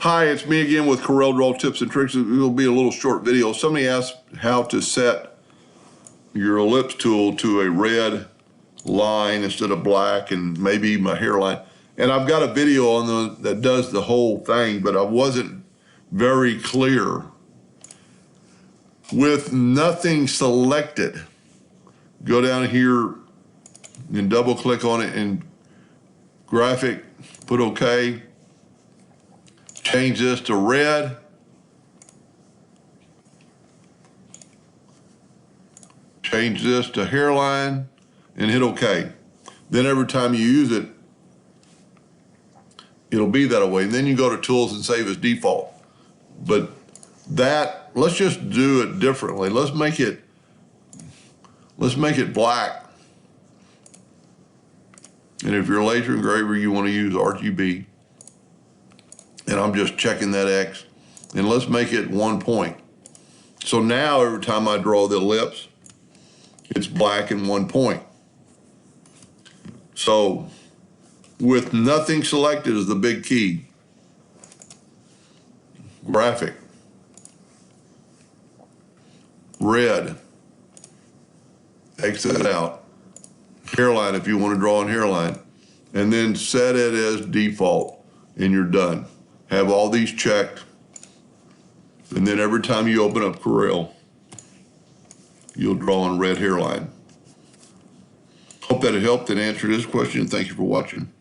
Hi, it's me again with Corel Draw Tips and Tricks. It will be a little short video. Somebody asked how to set your ellipse tool to a red line instead of black and maybe my hairline. And I've got a video on that does the whole thing, but I wasn't very clear. With nothing selected, go down here and double click on it and graphic, put OK. Change this to red. Change this to hairline and hit OK. Then every time you use it, it'll be that way. And then you go to tools and save as default. But that, let's just do it differently. Let's make it black. And if you're a laser engraver, you want to use RGB. And I'm just checking that X. And let's make it 1 point. So now every time I draw the ellipse, it's black and 1 point. So with nothing selected is the big key. Graphic. Red. Exit it out. Hairline if you want to draw on hairline. And then set it as default and you're done. Have all these checked. And then every time you open up Corel, you'll draw on red hairline. Hope that it helped and answered this question. Thank you for watching.